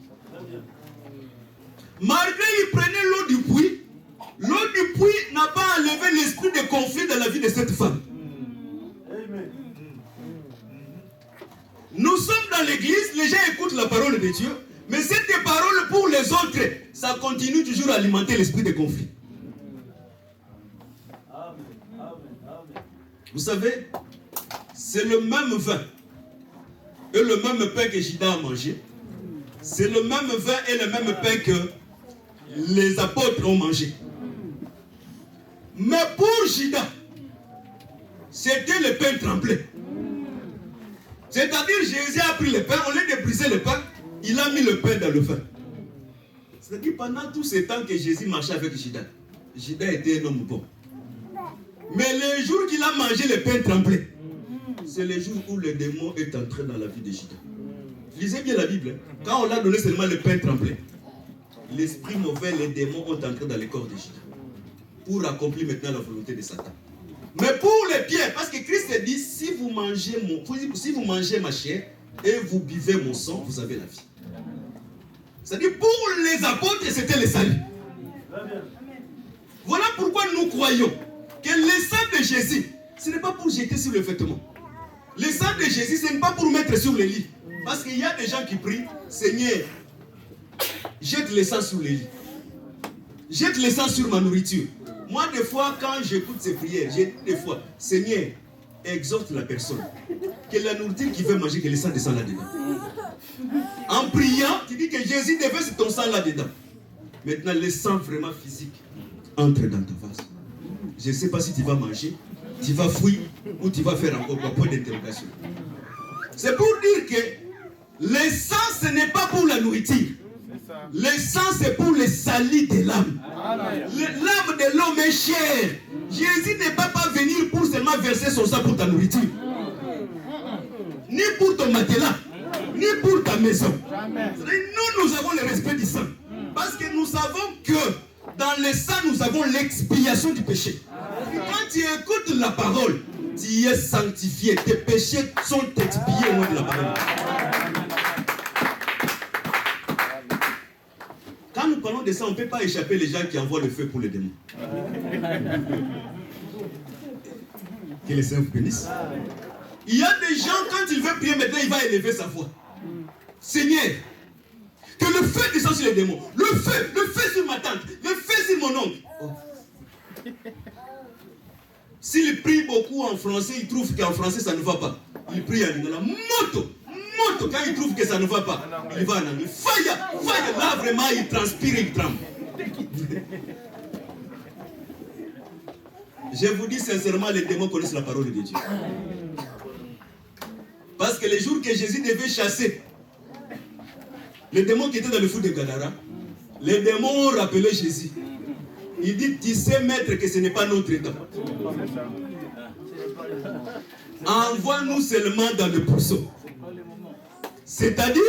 Malgré qu'il prenait l'eau du puits n'a pas enlevé l'esprit de conflit dans la vie de cette femme. Nous sommes dans l'église, les gens écoutent la parole de Dieu, mais cette parole pour les autres, ça continue toujours à alimenter l'esprit de conflit. Vous savez, c'est le même vin et le même pain que Judas a mangé. C'est le même vin et le même pain que les apôtres ont mangé. Mais pour Judas, c'était le pain tremblé. C'est-à-dire, Jésus a pris le pain, au lieu de briser le pain, il a mis le pain dans le vin. C'est-à-dire, pendant tout ce temps que Jésus marchait avec Judas, Judas était un homme bon. Mais le jour qu'il a mangé le pain tremblé, c'est le jour où le démon est entré dans la vie de Judas. Lisez bien la Bible. Quand on l'a donné seulement le pain tremblé, l'esprit mauvais, les démons ont entré dans le corps de Judas pour accomplir maintenant la volonté de Satan. Mais pour les pierres, parce que Christ dit, si vous mangez ma chair, et vous buvez mon sang, vous avez la vie. C'est-à-dire pour les apôtres, c'était le salut. Voilà pourquoi nous croyons que le sang de Jésus, ce n'est pas pour jeter sur le vêtement. Le sang de Jésus, ce n'est pas pour mettre sur le lit. Parce qu'il y a des gens qui prient, Seigneur, jette le sang sur le lit. Jette le sang sur ma nourriture. Moi, des fois, quand j'écoute ces prières, j'ai des fois, Seigneur, exhorte la personne. Que la nourriture qu'il veut manger, que le sang descend là-dedans. En priant, tu dis que Jésus déverse ton sang là-dedans. Maintenant, le sang vraiment physique entre dans ta vase. Je ne sais pas si tu vas manger, tu vas fouiller ou tu vas faire encore un point d'interrogation. C'est pour dire que le sang, ce n'est pas pour la nourriture. Le sang, c'est pour le salut de l'âme. L'âme de l'homme est chère. Jésus ne va pas venir pour seulement verser son sang pour ta nourriture. Ni pour ton matelas, ni pour ta maison. Nous avons le respect du sang. Parce que nous savons que dans le sang, nous avons l'expiation du péché. Quand tu écoutes la parole, tu es sanctifié. Tes péchés sont expiés au nom de la parole. Quand nous parlons de ça, on ne peut pas échapper les gens qui envoient le feu pour les démons. Que les saints vous bénissent. Il y a des gens, quand il veut prier maintenant, il va élever sa voix. Seigneur, que le feu descende sur les démons. Le feu sur ma tante, le feu sur mon oncle. Oh. S'il prie beaucoup en français, il trouve qu'en français ça ne va pas. Il prie en anglais. Moto. Quand il trouve que ça ne va pas, il va en anglais. Fire. Là vraiment il transpire, il tremble. Je vous dis sincèrement, les démons connaissent la parole de Dieu. Parce que les jours que Jésus devait chasser les démons qui étaient dans le fou de Gadara, les démons ont rappelé Jésus. Il dit, tu sais maître que ce n'est pas notre temps. Envoie-nous seulement dans le pourceau. C'est-à-dire,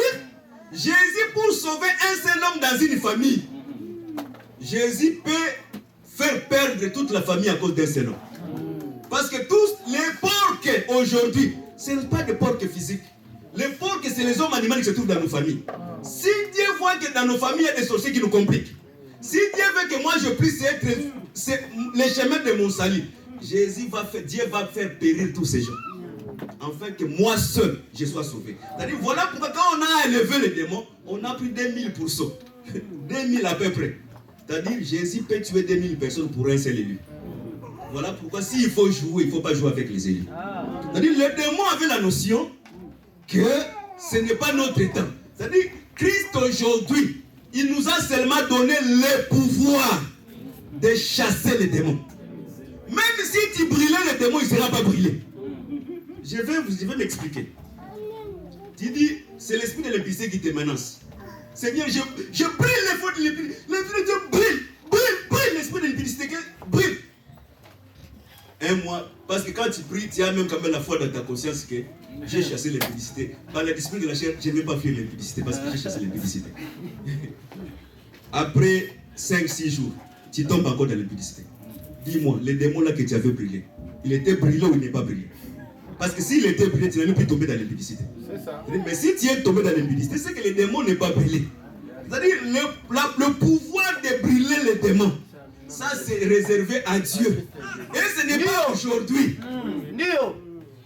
Jésus pour sauver un seul homme dans une famille, Jésus peut faire perdre toute la famille à cause d'un seul homme. Parce que tous les porcs aujourd'hui, ce ne sont pas des porcs physiques. Les porcs, c'est les hommes animaux qui se trouvent dans nos familles. Si Dieu voit que dans nos familles, il y a des sorciers qui nous compliquent, si Dieu veut que moi je puisse être les chemins de mon salut, Dieu va faire périr tous ces gens. Afin que moi seul, je sois sauvé. C'est-à-dire, voilà pourquoi quand on a élevé les démons, on a pris 2000%. 2000 à peu près. C'est-à-dire, Jésus peut tuer 2000 personnes pour un seul élu. Voilà pourquoi s'il faut jouer, il ne faut pas jouer avec les élus. C'est-à-dire, les démons avaient la notion que ce n'est pas notre temps. C'est-à-dire, Christ aujourd'hui, il nous a seulement donné le pouvoir de chasser les démons. Même si tu brûlais les démons, il ne sera pas brûlé. Je vais m'expliquer. Tu dis, c'est l'esprit de l'impudicité qui te menace. Seigneur, je brûle les feux de l'impudicité. Brûle l'esprit de l'impudicité. Brûle. Un mois. Parce que quand tu pries, tu as même quand même la foi dans ta conscience que j'ai chassé l'impudicité. Par la discipline de la chair, je ne vais pas fuir l'impudicité parce que j'ai chassé l'impudicité. Après 5-6 jours, tu tombes encore dans l'impudicité. Dis-moi, les démons là que tu avais brûlé, il était brûlé ou il n'est pas brûlé? Parce que s'il était brûlé, tu n'allais plus tomber dans l'impudicité. Mais si tu es tombé dans l'impudicité, c'est que les démons n'est pas brûlé. C'est-à-dire le pouvoir de brûler les démons, ça c'est réservé à Dieu. Et ce n'est pas aujourd'hui.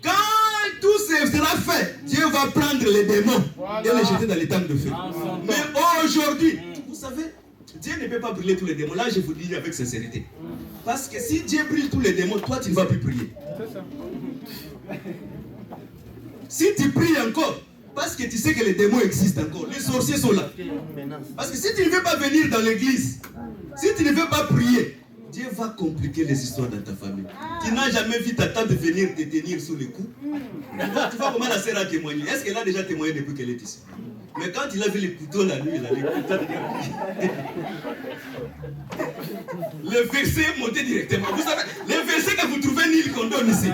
Quand tout sera fait, Dieu va prendre les démons et les jeter dans les temps de feu. Mais aujourd'hui, vous savez, Dieu ne peut pas brûler tous les démons. Là, je vous dis avec sincérité. Parce que si Dieu brûle tous les démons, toi, tu ne vas plus prier. Si tu pries encore, parce que tu sais que les démons existent encore, les sorciers sont là. Parce que si tu ne veux pas venir dans l'église, si tu ne veux pas prier, Dieu va compliquer les histoires dans ta famille. Tu n'as jamais vu ta tante venir te tenir sous le cou. Tu vois comment la sœur a témoigné. Est-ce qu'elle a déjà témoigné depuis qu'elle est ici? Mais quand il a vu les couteaux la nuit, il a les couteaux. Le verset est monté directement. Vous savez, le verset que vous trouvez Nil qu'on donne ici.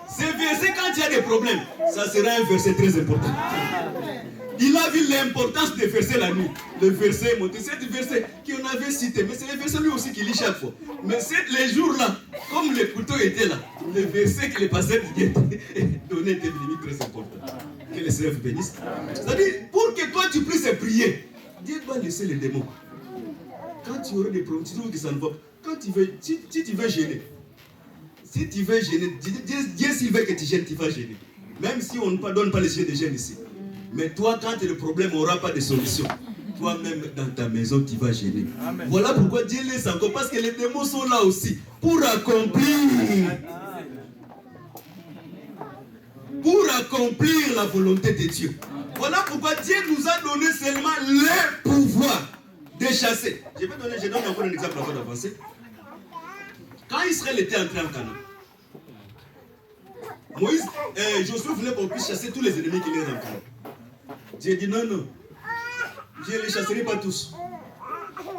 Ce verset, quand il y a des problèmes, ça sera un verset très important. Il a vu l'importance des versets la nuit. Le verset est monté. C'est le verset qu'on avait cité. Mais c'est le verset lui aussi qui lit chaque fois. Mais c'est les jours-là, comme les couteaux étaient là, le verset que les pasteurs donnaient était devenu très important. Que le Seigneur vous bénisse. C'est-à-dire, pour que toi tu puisses prier, Dieu doit laisser les démons. Quand tu auras des problèmes, tu trouves que ça ne va pas. Quand tu veux, si tu veux gêner, si tu veux gêner, Dieu s'il veut que tu gênes, tu vas gêner. Même si on ne donne pas les sujets de gêne ici. Mais toi, quand le problème n'aura pas de solution, toi-même dans ta maison, tu vas gêner. Amen. Voilà pourquoi Dieu laisse encore. Parce que les démons sont là aussi pour accomplir. Pour accomplir la volonté de Dieu. Voilà pourquoi Dieu nous a donné seulement le pouvoir de chasser. Je donne encore un exemple avant d'avancer. Quand Israël était entré en Canaan, Josué voulait qu'on puisse chasser tous les ennemis qui étaient en Canaan. Dieu dit non, je ne les chasserai pas tous.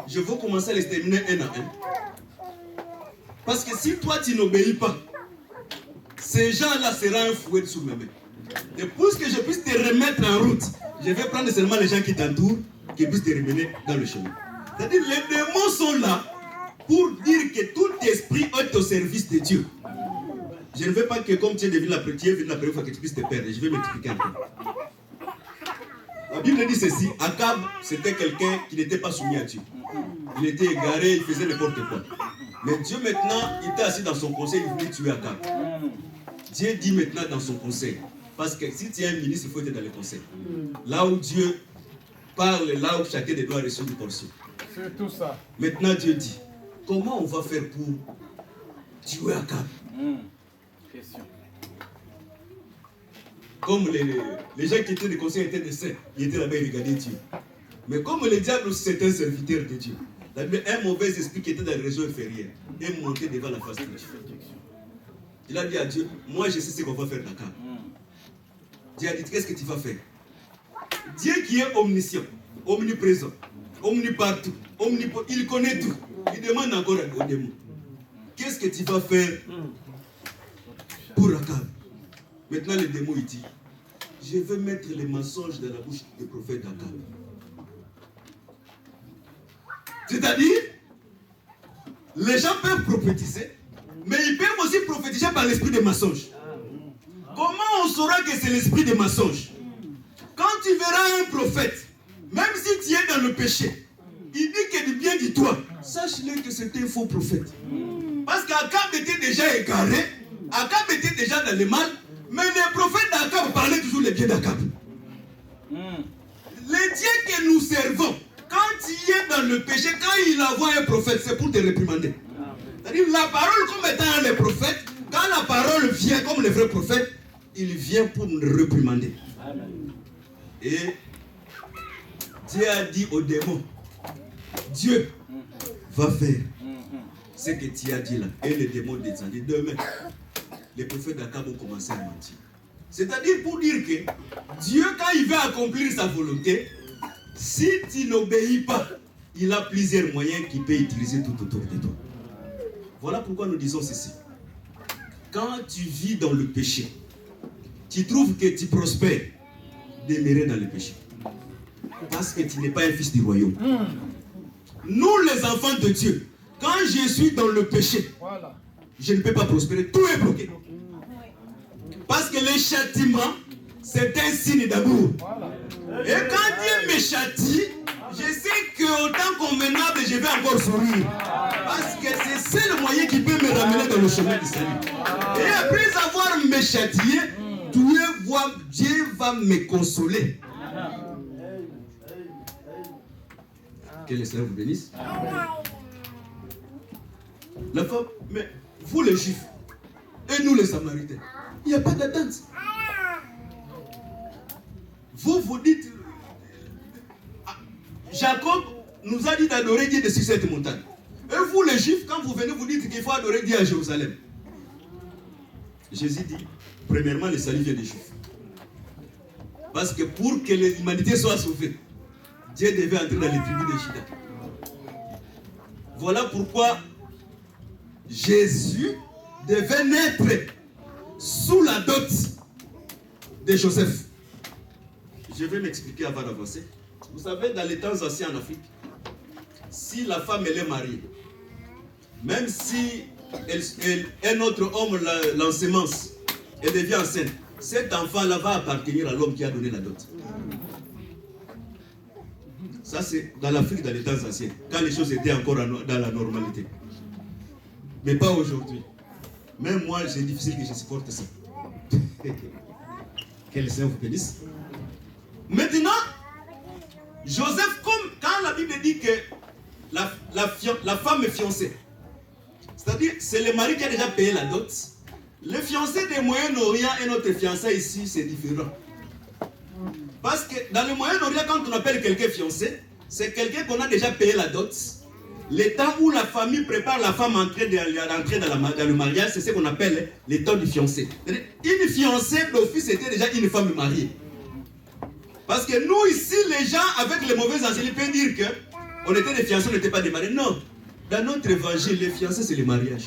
Je veux commencer à les terminer un à un. Parce que si toi tu n'obéis pas, ces gens-là seront un fouet sous mes mains. Et pour que je puisse te remettre en route, je vais prendre seulement les gens qui t'entourent, qui puissent te remener dans le chemin. C'est-à-dire les démons sont là pour dire que tout esprit est au service de Dieu. Je ne veux pas que comme tu es venu la première fois que tu puisses te perdre. Je vais m'expliquer un peu. La Bible dit ceci, Akab c'était quelqu'un qui n'était pas soumis à Dieu. Il était égaré, il faisait n'importe quoi. Mais Dieu maintenant, il était assis dans son conseil, il voulait tuer Akab. Dieu dit maintenant dans son conseil, parce que si tu es un ministre, il faut être dans le conseil. Là où Dieu parle, là où chacun des doigts reçoit une portion. C'est tout ça. Maintenant Dieu dit, comment on va faire pour tuer Akab? Question. Comme les gens qui étaient des conseils étaient des saints, ils étaient là-bas, ils regardaient Dieu. Mais comme le diable aussi c'est un serviteur de Dieu, un mauvais esprit qui était dans les régions inférieures est monté devant la face de Dieu. Il a dit à Dieu, moi je sais ce qu'on va faire d'Akab. Dieu a dit, qu'est-ce que tu vas faire? Dieu qui est omniscient, omniprésent, omnipartout, il connaît tout. Il demande encore aux démons, qu'est-ce que tu vas faire pour Akab? Maintenant le démon il dit, je vais mettre les mensonges dans la bouche des prophètes d'Akab. C'est-à-dire, les gens peuvent prophétiser, mais ils peuvent aussi prophétiser par l'esprit des mensonges. Comment on saura que c'est l'esprit des mensonges? Quand tu verras un prophète, même si tu es dans le péché, il dit que du bien de toi, sache-le que c'est un faux prophète. Parce qu'Akab était déjà égaré, Akab était déjà dans le mal, mais les prophètes d'Akab parlaient toujours les biens d'Akab. Les dieux que nous servons, quand il est dans le péché, quand il envoie un prophète, c'est pour te réprimander. C'est-à-dire la parole comme étant les prophètes, quand la parole vient comme les vrais prophètes, il vient pour nous réprimander. Et Dieu a dit aux démons, Dieu va faire ce que tu as dit là. Et les démons descendent. Demain, les prophètes d'Akab ont commencé à mentir. C'est-à-dire pour dire que Dieu, quand il veut accomplir sa volonté, si tu n'obéis pas, il a plusieurs moyens qu'il peut utiliser tout autour de toi. Voilà pourquoi nous disons ceci. Quand tu vis dans le péché, tu trouves que tu prospères, demeurer dans le péché. Parce que tu n'es pas un fils du royaume. Nous, les enfants de Dieu, quand je suis dans le péché, je ne peux pas prospérer. Tout est bloqué. Parce que le châtiment, c'est un signe d'amour. Et quand Dieu me châtie, je sais qu'autant convenable, je vais encore sourire. Parce que c'est le moyen qui peut me ramener dans le chemin du salut. Et après avoir me châtié, Dieu va me consoler. Que le Seigneur vous bénisse. La femme, mais vous les Juifs, et nous les Samaritains, il n'y a pas d'attente. Vous dites, Jacob nous a dit d'adorer Dieu sur cette montagne. Et vous les Juifs, quand vous venez, vous dites qu'il faut adorer Dieu à Jérusalem. Jésus dit, premièrement, le salut vient des Juifs. Parce que pour que l'humanité soit sauvée, Dieu devait entrer dans les tribus de Juda. Voilà pourquoi Jésus devait naître sous la dot de Joseph. Je vais m'expliquer avant d'avancer. Vous savez, dans les temps anciens en Afrique, si la femme elle est mariée, même si un autre homme l'ensemence, elle devient enceinte, cet enfant-là va appartenir à l'homme qui a donné la dot. Ça, c'est dans l'Afrique, dans les temps anciens, quand les choses étaient encore dans la normalité. Mais pas aujourd'hui. Même moi, c'est difficile que je supporte ça. Que le Seigneur vous bénisse. Maintenant, Joseph, comme quand la Bible dit que la femme est fiancée, c'est-à-dire c'est le mari qui a déjà payé la dot. Le fiancé des Moyen-Orient et notre fiancé ici, c'est différent. Parce que dans le Moyen-Orient, quand on appelle quelqu'un fiancé, c'est quelqu'un qu'on a déjà payé la dot. Le temps où la famille prépare la femme à entrer dans le mariage, c'est ce qu'on appelle le temps du fiancé. Une fiancée d'office était déjà une femme mariée. Parce que nous ici, les gens avec les mauvais enseignements peuvent dire qu'on était des fiancés, on n'était pas des mariés. Non. Dans notre évangile, les fiancés, c'est le mariage.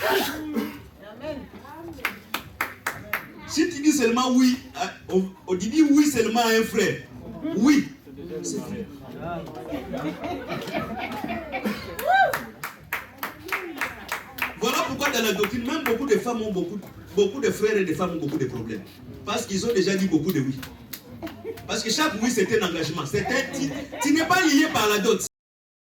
Amen. Si tu dis seulement oui, on dit oui seulement à un frère. Oui. C'est vrai. Voilà pourquoi dans la doctrine, même beaucoup de femmes ont beaucoup de frères et de femmes ont beaucoup de problèmes. Parce qu'ils ont déjà dit beaucoup de oui. Parce que chaque oui, c'est un engagement. Tu n'es pas lié par la dot.